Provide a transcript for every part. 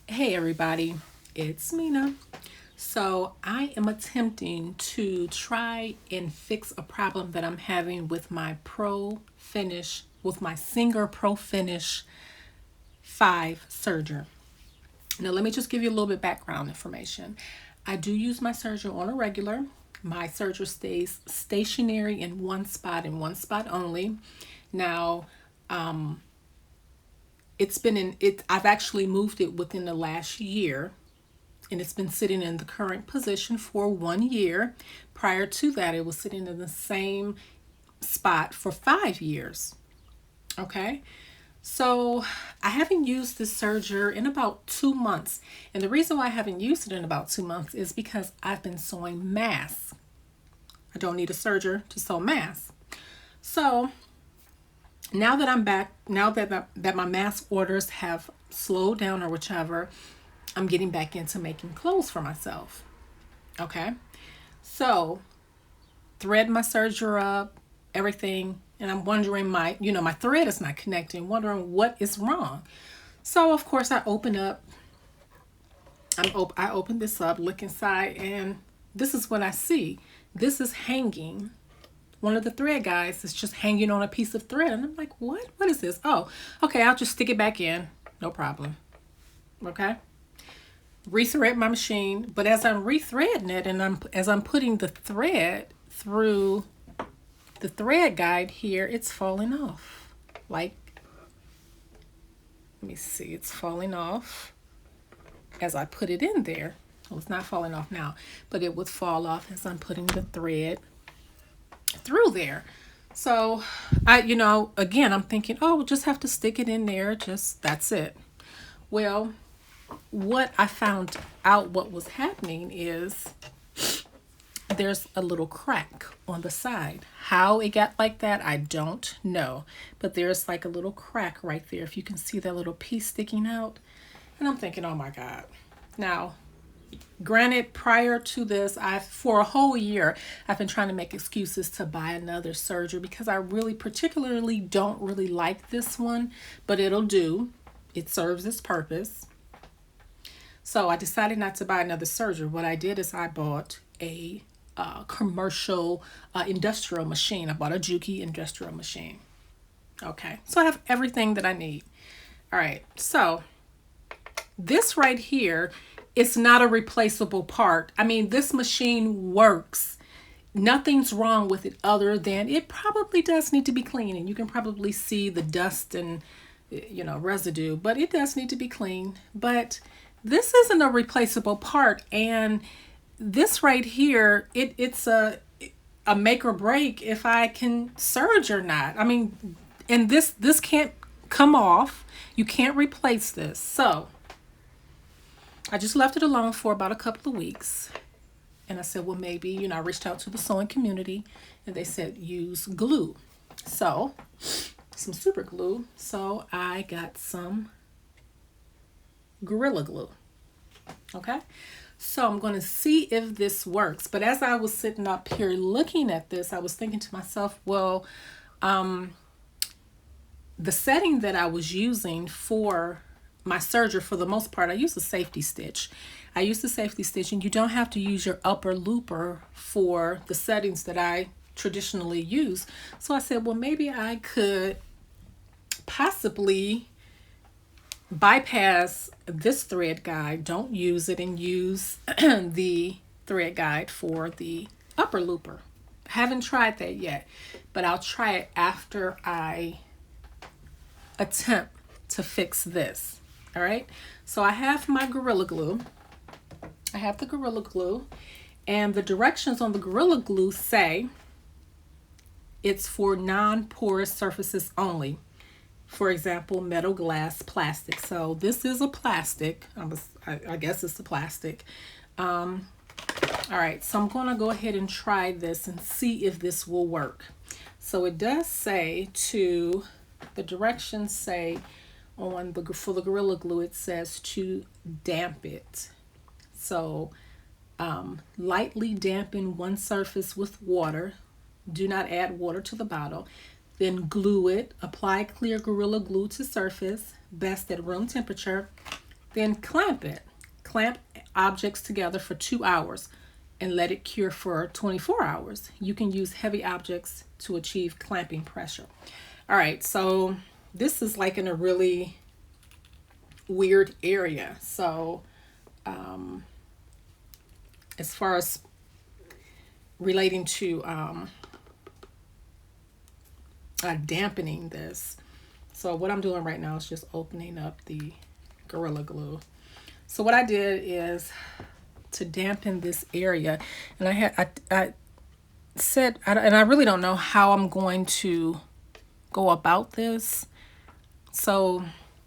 Hey everybody, it's Mina. So I am attempting to try and fix a problem that I'm having with my Singer Pro Finish 5 Serger. Now let me just give you a little bit background information. I do use my serger on a regular. My serger stays stationary in one spot and one spot only. Now, it's been in it I've actually moved it within the last year, and it's been sitting in the current position for 1 year. Prior to that, it was sitting in the same spot for 5 years. Okay. So I haven't used this serger in about 2 months. And the reason why I haven't used it in about 2 months is because I've been sewing masks. I don't need a serger to sew masks. So now that I'm back, now that my mask orders have slowed down or whichever, I'm getting back into making clothes for myself. Okay. So thread my serger up, everything, and I'm wondering my thread is not connecting, wondering what is wrong. So of course I open this up, look inside, and this is what I see. This is hanging. One of the thread guys is just hanging on a piece of thread, and I'm like, what? What is this? Oh, okay, I'll just stick it back in. No problem. Okay. Rethread my machine, but as I'm rethreading it and as I'm putting the thread through the thread guide here, it's falling off. Like, let me see, it's falling off as I put it in there. Well, it's not falling off now, but it would fall off as I'm putting the thread through there. So again, I'm thinking, oh, we'll just have to stick it in there. Just that's it. Well, what I found out what was happening is there's a little crack on the side. How it got like that, I don't know. But there's like a little crack right there. If you can see that little piece sticking out. And I'm thinking, oh my God. Now, granted, prior to this, for a whole year, I've been trying to make excuses to buy another serger because I really particularly don't really like this one, but it'll do. It serves its purpose. So I decided not to buy another serger. What I did is I bought a commercial industrial machine. I bought a Juki industrial machine. Okay, so I have everything that I need. All right, so this right here is not a replaceable part. I mean, this machine works. Nothing's wrong with it other than it probably does need to be cleaned, and you can probably see the dust and residue, but it does need to be cleaned. But this isn't a replaceable part, and this right here, it's a make or break if I can serge or not. I mean, and this can't come off. You can't replace this. So I just left it alone for about a couple of weeks. And I said, well, maybe, I reached out to the sewing community and they said use glue. So some super glue. So I got some Gorilla Glue. Okay. So I'm going to see if this works. But as I was sitting up here looking at this, I was thinking to myself, well, the setting that I was using for my serger, for the most part, I use a safety stitch. I use the safety stitch, and you don't have to use your upper looper for the settings that I traditionally use. So I said, well, maybe I could possibly bypass this thread guide, don't use it, and use the thread guide for the upper looper. Haven't tried that yet, but I'll try it after I attempt to fix this. All right, so I have my Gorilla Glue. I have the Gorilla Glue, and the directions on the Gorilla Glue say it's for non-porous surfaces only. For example, metal, glass, plastic. So this is a plastic. I guess it's a plastic. All right, so I'm going to go ahead and try this and see if this will work. So it does say the directions say for the Gorilla Glue, it says to damp it. So lightly dampen one surface with water. Do not add water to the bottle. Then glue it. Apply clear Gorilla Glue to surface, best at room temperature. Then clamp it. Clamp objects together for 2 hours and let it cure for 24 hours. You can use heavy objects to achieve clamping pressure. All right, so this is like in a really weird area. So as far as relating to dampening this. So what I'm doing right now is just opening up the Gorilla Glue. So what I did is to dampen this area, and I said, and I really don't know how I'm going to go about this. So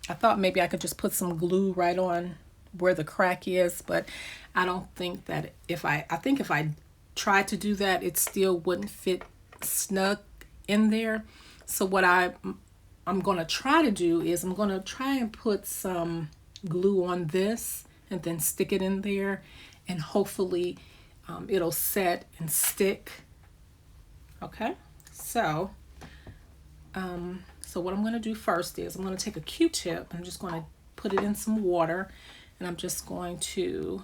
I thought maybe I could just put some glue right on where the crack is, but I don't think that I think if I tried to do that, it still wouldn't fit snug in there. So what I'm going to try to do is I'm going to try and put some glue on this and then stick it in there, and hopefully it'll set and stick. Okay, so what I'm going to do first is I'm going to take a Q-tip. I'm just going to put it in some water, and I'm just going to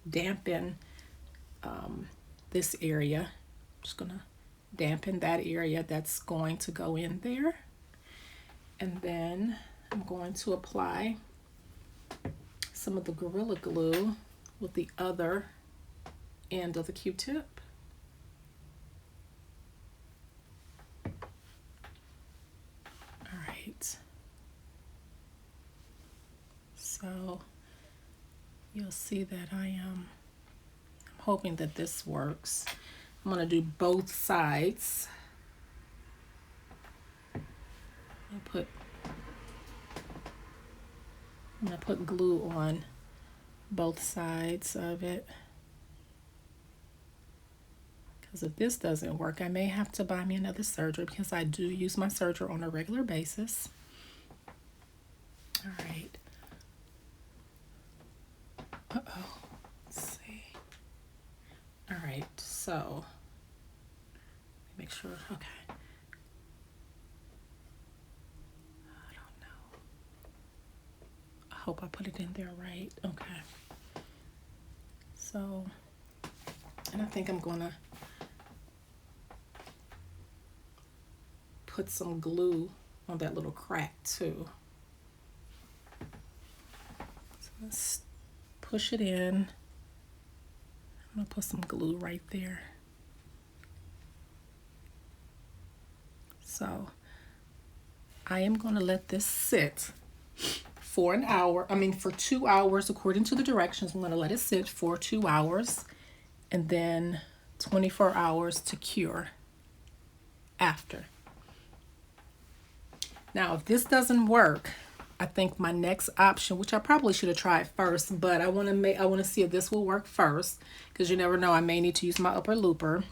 dampen this area. I'm just going to dampen that area that's going to go in there. And then I'm going to apply some of the Gorilla Glue with the other end of the Q-tip. All right. So you'll see that I'm hoping that this works. I'm going to do both sides. I'm going to put glue on both sides of it. Because if this doesn't work, I may have to buy me another serger, because I do use my serger on a regular basis. All right. Uh-oh. Let's see. All right, so make sure. Okay. I don't know. I hope I put it in there right. Okay. So, and I think I'm gonna put some glue on that little crack too. So let's push it in. I'm going to put some glue right there. So I am going to let this sit for an hour. For 2 hours, according to the directions. I'm going to let it sit for 2 hours and then 24 hours to cure after. Now, if this doesn't work, I think my next option, which I probably should have tried first, but I want to see if this will work first, because you never know, I may need to use my upper looper.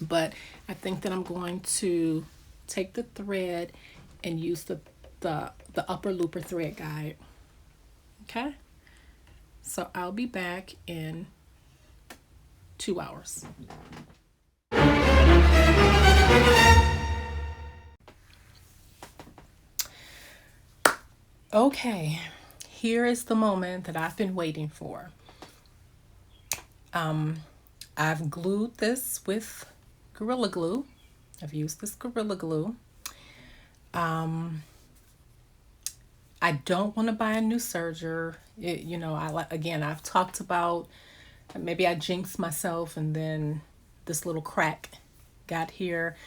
But I think that I'm going to take the thread and use the upper looper thread guide. Okay? So I'll be back in 2 hours. Okay, here is the moment that I've been waiting for. I've glued this with Gorilla Glue. I've used this Gorilla Glue. I don't want to buy a new serger. I've talked about maybe I jinxed myself and then this little crack got here.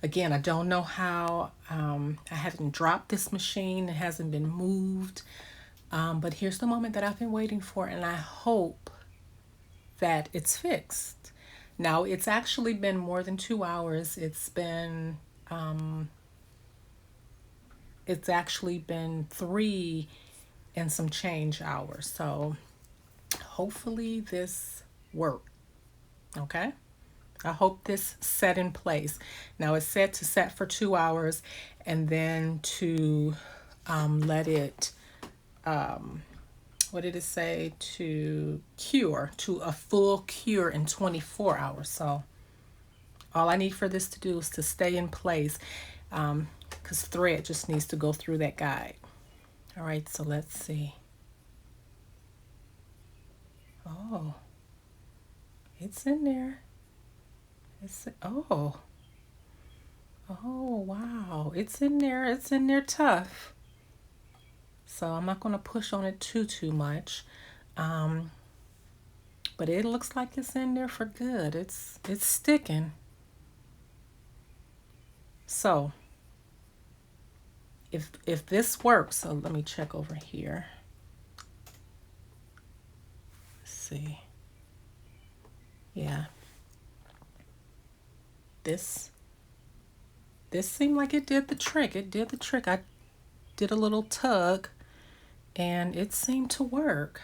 Again, I don't know how. I haven't dropped this machine. It hasn't been moved. But here's the moment that I've been waiting for, and I hope that it's fixed. Now, it's actually been more than 2 hours. It's actually been 3 and some change hours. So hopefully this worked. Okay? I hope this set in place. Now it's set to set for 2 hours, and then to let it, what did it say? To cure, to a full cure in 24 hours. So all I need for this to do is to stay in place, because thread just needs to go through that guide. All right, so let's see. Oh, it's in there. Oh, wow. It's in there. It's in there tough. So I'm not going to push on it too much. Um, but it looks like it's in there for good. It's sticking. So if this works, so let me check over here. Let's see. Yeah. This seemed like it did the trick. It did the trick. I did a little tug and it seemed to work.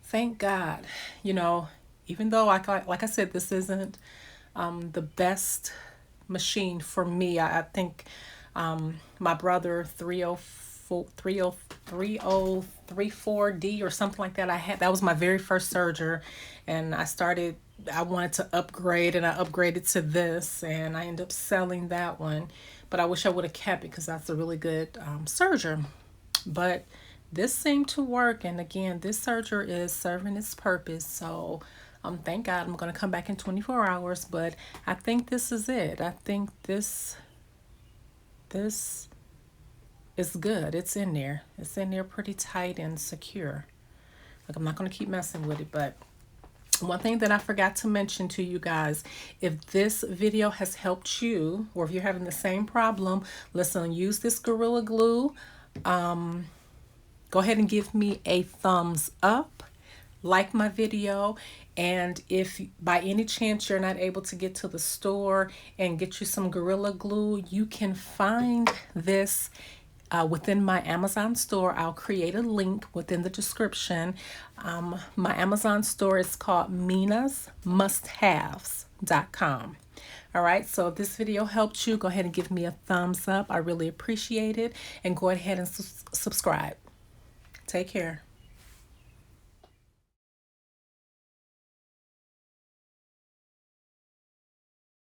Thank God. You know, even though like I said, this isn't the best machine for me. I think my brother 3034D or something like that. That was my very first serger, and I wanted to upgrade, and I upgraded to this, and I ended up selling that one. But I wish I would have kept it because that's a really good serger. But this seemed to work, and again, this serger is serving its purpose. So thank God. I'm going to come back in 24 hours, but I think this is it. I think this is good. It's in there. It's in there pretty tight and secure. Like, I'm not going to keep messing with it, but one thing that I forgot to mention to you guys, if this video has helped you, or if you're having the same problem, listen, use this Gorilla Glue. Go ahead and give me a thumbs up, like my video, and if by any chance you're not able to get to the store and get you some Gorilla Glue, you can find this within my Amazon store. I'll create a link within the description. My Amazon store is called minasmusthaves.com. All right, so if this video helped you, go ahead and give me a thumbs up. I really appreciate it. And go ahead and subscribe. Take care.